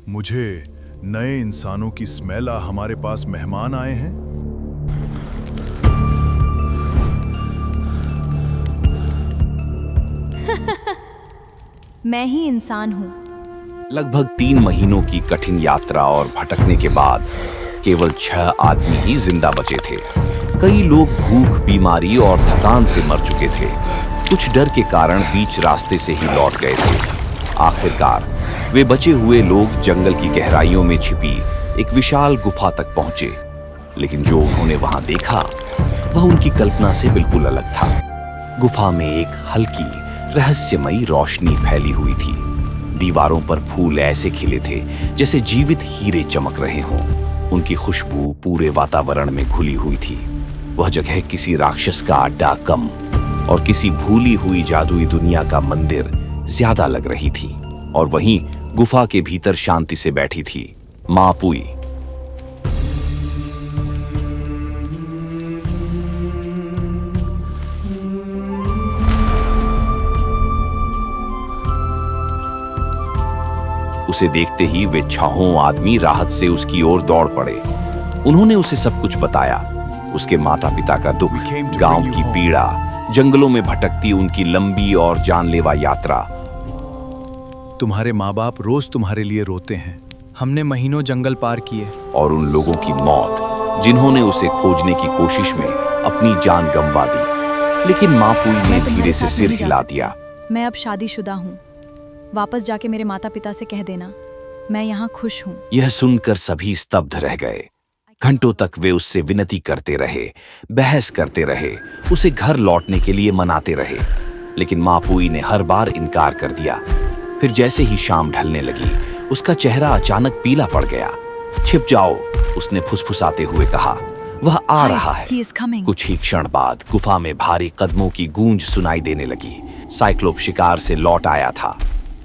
मुझे नए इंसानों की स्मेल हमारे पास मेहमान आए हैं। मैं ही इंसान हूँ। लगभग 3 महीनों की कठिन यात्रा और भटकने के बाद केवल 6 आदमी ही जिंदा बचे थे। कई लोग भूख, बीमारी और थकान से मर चुके थे। कुछ डर के कारण बीच रास्ते से ही लौट गए थे। आखिरकार वे बचे हुए लोग जंगल की गहराइयों में छिपी एक विशाल गुफा तक पहुंचे। लेकिन जो उन्होंने वहां देखा वह उनकी कल्पना से बिल्कुल अलग था। गुफा में एक हल्की रहस्यमयी रोशनी फैली हुई थी। दीवारों पर फूल ऐसे खिले थे जैसे जीवित हीरे चमक रहे हों। उनकी खुशबू पूरे वातावरण में घुली हुई थी। वह जगह किसी राक्षस का अड्डा कम और किसी भूली हुई जादुई दुनिया का मंदिर ज्यादा लग रही थी। और वहीं गुफा के भीतर शांति से बैठी थी मां पुई। उसे देखते ही वे 6 आदमी राहत से उसकी ओर दौड़ पड़े। उन्होंने उसे सब कुछ बताया, उसके माता पिता का दुख, गांव की पीड़ा, जंगलों में भटकती उनकी लंबी और जानलेवा यात्रा। तुम्हारे माँ बाप रोज तुम्हारे लिए रोते हैं। हमने महीनों जंगल पार किए। और उन लोगों की मौत जिन्होंने उसे खोजने की कोशिश में अपनी जान गंवा दी। लेकिन मां पुई ने धीरे से सिर हिला दिया। मैं अब शादीशुदा हूँ। वापस जाके मेरे माता पिता से कह देना मैं यहाँ खुश हूँ। यह सुनकर सभी स्तब्ध रह गए। घंटों तक वे उससे विनती करते रहे, बहस करते रहे, उसे घर लौटने के लिए मनाते रहे। लेकिन मां पुई ने हर बार इनकार कर दिया। फिर जैसे ही शाम ढलने लगी उसका चेहरा अचानक पीला पड़ गया। छिप जाओ, उसने फुसफुसाते हुए कहा। वह आ रहा है। कुछ ही क्षण बाद गुफा में भारी कदमों की गूंज सुनाई देने लगी। साइक्लोप शिकार से लौट आया था।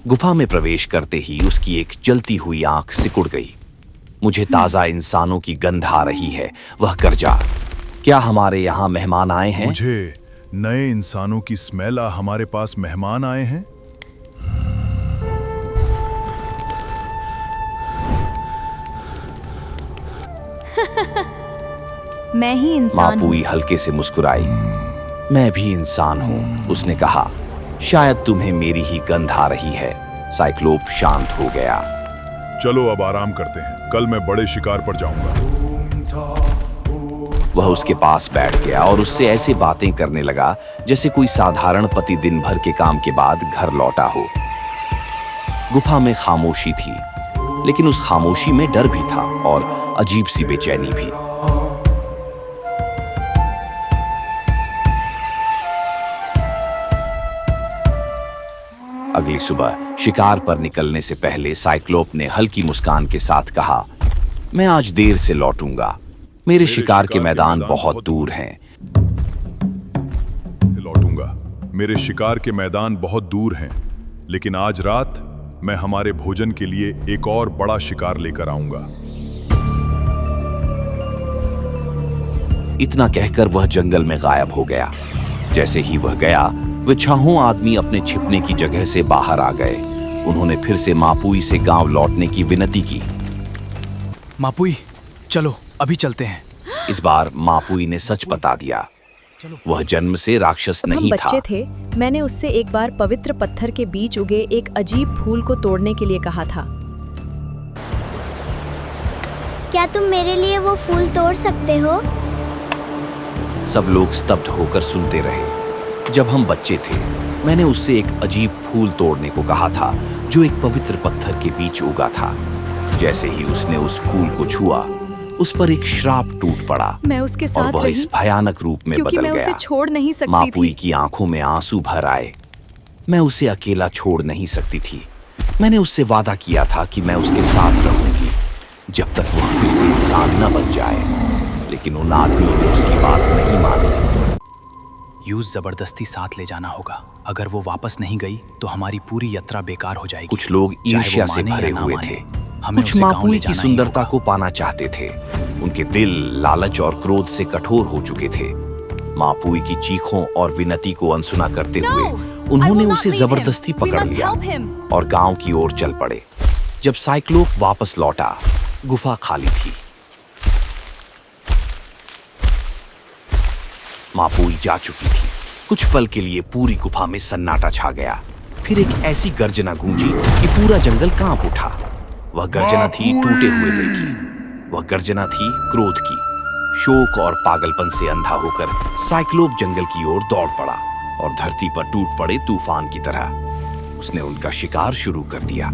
गुफा में प्रवेश करते ही उसकी एक जलती हुई आंख सिकुड़ गई। मुझे ताजा इंसानों की गंध आ रही है, वह गरजा। क्या हमारे यहाँ मेहमान आए हैं? मुझे नए इंसानों की स्मेल हमारे पास मेहमान आए हैं। मैं ही इंसान मां पुई हल्के से मुस्कुराई। मैं भी इंसान हूँ, उसने कहा। शायद तुम्हें मेरी ही गंध आ रही है। साइक्लोप शांत हो गया। चलो अब आराम करते हैं, कल मैं बड़े शिकार पर जाऊंगा। वह उसके पास बैठ गया और उससे ऐसे बातें करने लगा जैसे कोई साधारण पति दिन भर के काम के बाद घर लौटा हो। गुफा में खामोशी थी, लेकिन उस खामोशी में डर भी था और अजीब सी बेचैनी भी। अगली सुबह शिकार पर निकलने से पहले साइक्लोप ने हल्की मुस्कान के साथ कहा, मैं आज देर से लौटूंगा। मेरे शिकार के मैदान बहुत दूर हैं। मेरे शिकार के मैदान बहुत दूर हैं, लेकिन आज रात मैं हमारे भोजन के लिए एक और बड़ा शिकार लेकर आऊंगा। इतना कहकर वह जंगल में गायब हो गया। जैसे ही वह गया वे 6 आदमी अपने छिपने की जगह से बाहर आ गए। उन्होंने फिर से मां पुई से गांव लौटने की विनती की। मां पुई, चलो अभी चलते हैं। इस बार मां पुई ने सच बता दिया। वह जन्म से राक्षस नहीं था। हम बच्चे थे, मैंने उससे एक बार पवित्र पत्थर के बीच उगे एक अजीब फूल को तोड़ने के लिए कहा था। क्या तुम मेरे लिए वो फूल तोड़ सकते हो? सब लोग स्तब्ध होकर सुनते रहे। जब हम बच्चे थे मैंने उससे एक अजीब फूल तोड़ने को कहा था जो एक पवित्र पत्थर के बीच उगा था। जैसे ही उसने उस फूल को छुआ उस पर एक श्राप टूट पड़ा। मैं उसके साथ और वह इस भयानक रूप में बदल मैं गया। उसे छोड़ नहीं सकती मां पुई थी। की आंखों में आंसू भर आए। मैं उसे अकेला छोड़ नहीं सकती थी। मैंने उससे वादा किया था कि मैं उसके साथ रहूंगी जब तक वह फिर से इंसान न बन जाए। लेकिन उन आदमियों ने उसकी बात नहीं मानी। यूज जबरदस्ती साथ ले जाना होगा। अगर वो वापस नहीं गई तो हमारी पूरी यात्रा बेकार हो जाएगी। कुछ लोग ईर्ष्या से भरे हुए थे। कुछ मां पुई की सुंदरता को पाना चाहते थे। उनके दिल लालच और क्रोध से कठोर हो चुके थे। मां पुई की चीखों और विनती को अनसुना करते हुए उन्होंने उसे जबरदस्ती पकड़ लिया और गांव की ओर चल पड़े। जब साइक्लोप वापस लौटा, गुफा खाली थी। मापुई जा चुकी थी। कुछ पल के लिए पूरी गुफा में सन्नाटा छा गया। फिर एक ऐसी गर्जना गूंजी कि पूरा जंगल कांप उठा। वह गर्जना थी टूटे हुए दिल की। वह गर्जना थी क्रोध की। शोक और पागलपन से अंधा होकर साइक्लोप जंगल की ओर दौड़ पड़ा और धरती पर टूट पड़े तूफान की तरह उसने उनका शिकार शुरू कर दिया।